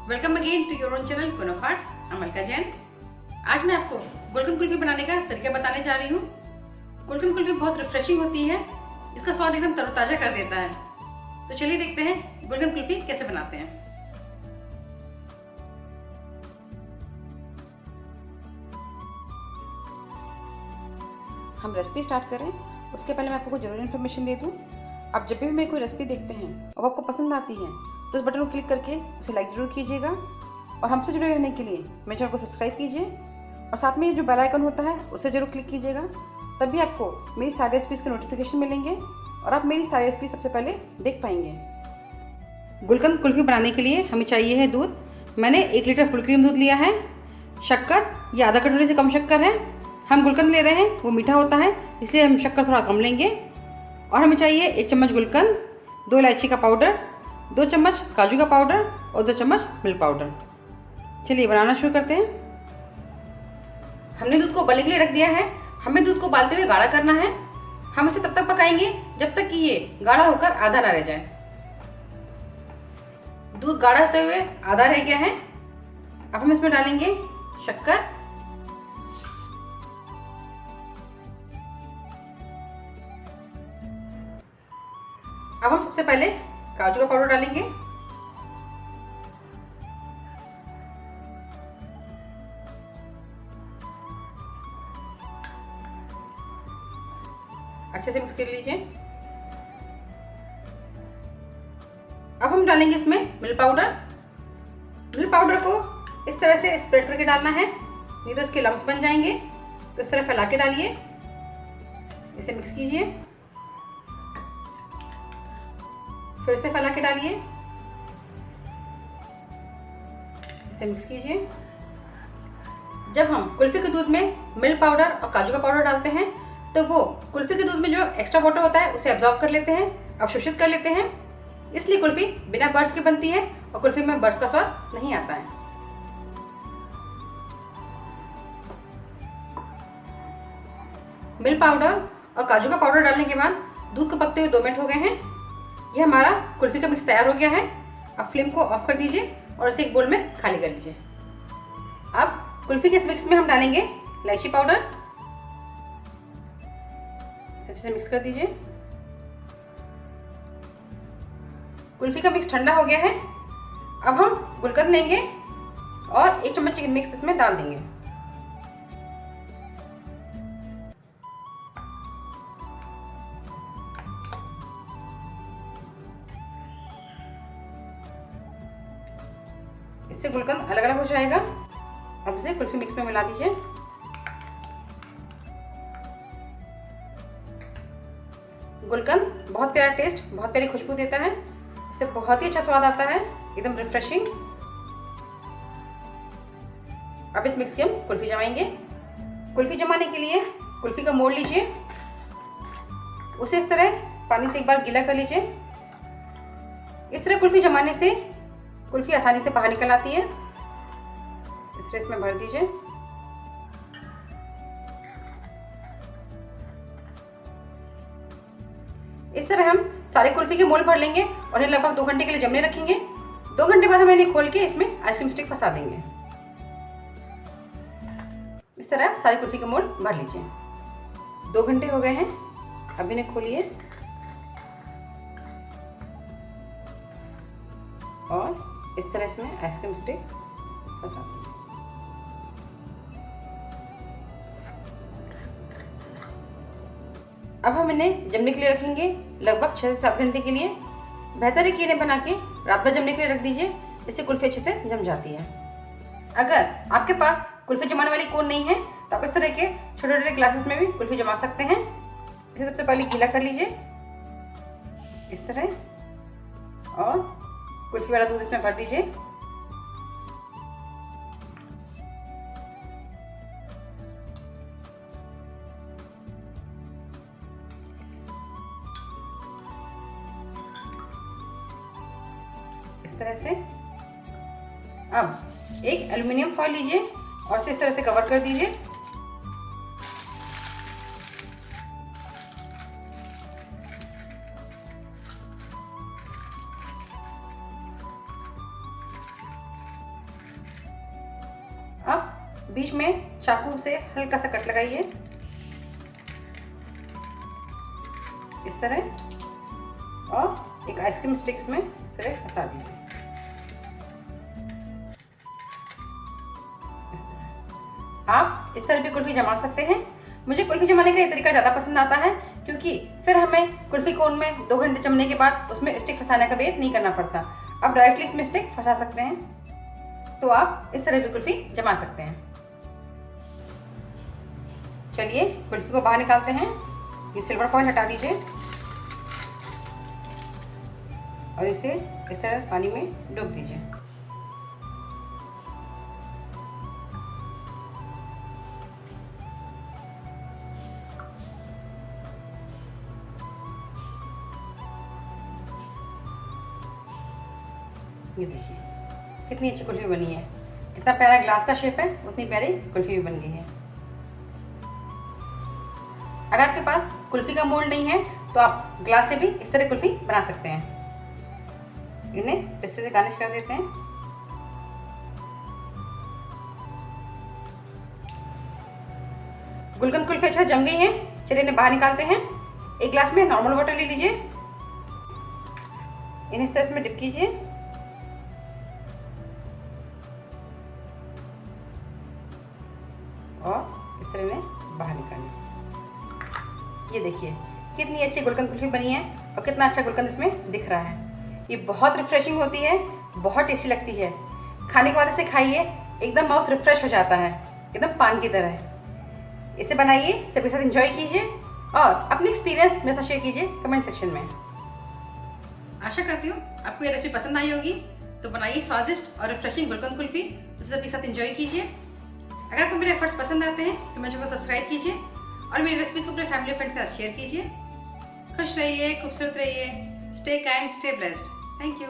Welcome again to your own channel queen of hearts. Amalka Jain. आज मैं आपको गुलकंद कुल्फी बनाने का तरीका बताने जा रही हूँ। गुलकंद कुल्फी बहुत रिफ्रेशिंग होती है, इसका स्वाद एकदम तरोताजा कर देता है। तो चलिए देखते हैं गुलकंद कुल्फी कैसे बनाते हैं। हम रेसिपी स्टार्ट करें उसके पहले मैं आपको कुछ जरूरी इन्फॉर्मेशन दे दूँ। आप जब भी मेरी कोई रेसिपी देखते हैं और आपको पसंद आती है तो इस बटन को क्लिक करके उसे लाइक ज़रूर कीजिएगा और हमसे जुड़े रहने के लिए मेरे चैनल को सब्सक्राइब कीजिए और साथ में जो बेल आइकन होता है उसे जरूर क्लिक कीजिएगा। तभी आपको मेरी सारी रेसिपीज़ के नोटिफिकेशन मिलेंगे और आप मेरी सारी रेसिपी सबसे पहले देख पाएंगे। गुलकंद कुल्फी बनाने के लिए हमें चाहिए है दूध। मैंने 1 लीटर फुल क्रीम दूध लिया है। शक्कर, ये आधा कटोरी से कम शक्कर है। हम गुलकंद ले रहे हैं वो मीठा होता है, इसलिए हम शक्कर थोड़ा कम लेंगे। और हमें चाहिए 1 चम्मच गुलकंद, 2 इलायची का पाउडर, 2 चम्मच काजू का पाउडर और 2 चम्मच मिल्क पाउडर। चलिए बनाना शुरू करते हैं। हमने दूध को उबलने के लिए रख दिया है। हमें दूध को उबालते हुए गाढ़ा करना है। हम इसे तब तक पकाएंगे जब तक कि ये गाढ़ा होकर आधा ना रह जाए। दूध गाढ़ा होते हुए आधा रह गया है। अब हम इसमें डालेंगे शक्कर, अब हम सबसे पहले काजू का पाउडर डालेंगे। अच्छे से मिक्स कर लीजिए। अब हम डालेंगे इसमें मिल्क पाउडर। मिल्क पाउडर को इस तरह से स्प्रेड करके डालना है, नहीं तो इसके लम्स बन जाएंगे। तो इस तरह फैला के डालिए, इसे मिक्स कीजिए, फिर से फैला के डालिए, इसे मिक्स कीजिए। जब हम कुल्फी के दूध में मिल्क पाउडर और काजू का पाउडर डालते हैं तो वो कुल्फी के दूध में जो एक्स्ट्रा वाटर होता है उसे अब्जॉर्ब कर लेते हैं, अवशोषित कर लेते हैं। इसलिए कुल्फी बिना बर्फ के बनती है और कुल्फी में बर्फ का स्वाद नहीं आता है। मिल्क पाउडर और काजू का पाउडर डालने के बाद दूध को पकते हुए 2 मिनट हो गए हैं। ये हमारा कुल्फी का मिक्स तैयार हो गया है। अब फ्लेम को ऑफ कर दीजिए और इसे एक बोल में खाली कर लीजिए। अब कुल्फी के इस मिक्स में हम डालेंगे इलायची पाउडर, अच्छे से मिक्स कर दीजिए। कुल्फी का मिक्स ठंडा हो गया है। अब हम गुलकंद लेंगे और 1 चम्मच मिक्स इसमें डाल देंगे। इससे गुलकंद अलग अलग हो जाएगा। अब इसे कुल्फी मिक्स में मिला दीजिए। गुलकंद बहुत प्यारा टेस्ट, बहुत प्यारी खुशबू देता है। इससे बहुत ही अच्छा स्वाद आता है, एकदम रिफ्रेशिंग। अब इस मिक्स की हम कुल्फी जमाएंगे। कुल्फी जमाने के लिए कुल्फी का मोड़ लीजिए, उसे इस तरह पानी से एक बार गीला कर लीजिए। इस तरह कुल्फी जमाने से कुल्फी आसानी से बाहर निकल आती है। इस तरह इसमें भर दीजिए। इस तरह हम सारे कुल्फी के मोल भर लेंगे और इन्हें लगभग 2 घंटे के लिए जमने रखेंगे। 2 घंटे बाद हम इन्हें खोल के इसमें आइसक्रीम स्टिक फंसा देंगे। इस तरह सारे कुल्फी के मोल भर लीजिए। 2 घंटे हो गए हैं। अब इन्हें खोलिए और इस तरह इसमें आइसक्रीम स्टिक फंसा देंगे। अब हम इन्हें जमने के लिए रखेंगे लगभग 6 से 7 घंटे के लिए। बेहतर है कि इन्हें बना के रात भर जमने के लिए रख दीजिए, इससे कुल्फी अच्छे से जम जाती है। अगर आपके पास कुल्फी जमाने वाली कोन नहीं है तो आप इस तरह के छोटे छोटे ग्लासेस में भी कुल्फी जमा सकते हैं। इसे सबसे पहले गीला कर लीजिए इस तरह और कुल्फी वाला दूध इसमें भर दीजिए। इस तरह से अब एक एल्युमिनियम फॉइल लीजिए और इसे इस तरह से कवर कर दीजिए। बीच में चाकू से हल्का सा कट लगाइए, इस तरह, और एक आइसक्रीम स्टिक्स में इस तरह फंसा दीजिए। आप इस तरह भी कुल्फी जमा सकते हैं। मुझे कुल्फी जमाने का ये तरीका ज़्यादा पसंद आता है, क्योंकि फिर हमें कुल्फी कोन में 2 घंटे जमने के बाद उसमें स्टिक फंसाने का वेट नहीं करना पड़ता। आप डायरेक्टली इसमें स्टिक फंसा सकते हैं, तो आप इस तरह भी कुल्फी जमा सकते हैं। चलिए कुल्फी को बाहर निकालते हैं। ये सिल्वर फॉइल हटा दीजिए और इसे इस तरह पानी में डूब दीजिए। ये देखिए कितनी अच्छी कुल्फी बनी है। कितना प्यारा ग्लास का शेप है, उतनी प्यारी कुल्फी भी बन गई है। अगर आपके पास कुल्फी का मोल्ड नहीं है तो आप ग्लास से भी इस तरह कुल्फी बना सकते हैं। इन्हें पिस्ते से गार्निश कर देते हैं। गुलकंद कुल्फी अच्छा जम गई है। चलिए इन्हें बाहर निकालते हैं। एक ग्लास में नॉर्मल वाटर ले लीजिए, इन्हें इस तरह इसमें डिप कीजिए और इस तरह इन्हें बाहर निकाल लीजिए। ये देखिए कितनी अच्छी गुलकंद कुल्फी बनी है और कितना अच्छा गुलकंद इसमें दिख रहा है। ये बहुत रिफ्रेशिंग होती है, बहुत टेस्टी लगती है। खाने के बाद इसे खाइए, एकदम माउथ रिफ्रेश हो जाता है, एकदम पान की तरह। इसे बनाइए, सबके साथ एंजॉय कीजिए और अपनी एक्सपीरियंस मेरे साथ शेयर कीजिए कमेंट सेक्शन में। आशा करती हूँ आपको ये रेसिपी पसंद आई होगी। तो बनाइए स्वादिष्ट और रिफ्रेशिंग गुलकंद कुल्फी, उसे सबके साथ एंजॉय कीजिए। अगर आपको मेरे एफर्ट्स पसंद आते हैं तो मेरे चैनल को सब्सक्राइब कीजिए और मेरी रेसिपीज को अपने फैमिली फ्रेंड्स के साथ शेयर कीजिए। खुश रहिए, खूबसूरत रहिए, stay kind, stay blessed. Thank you.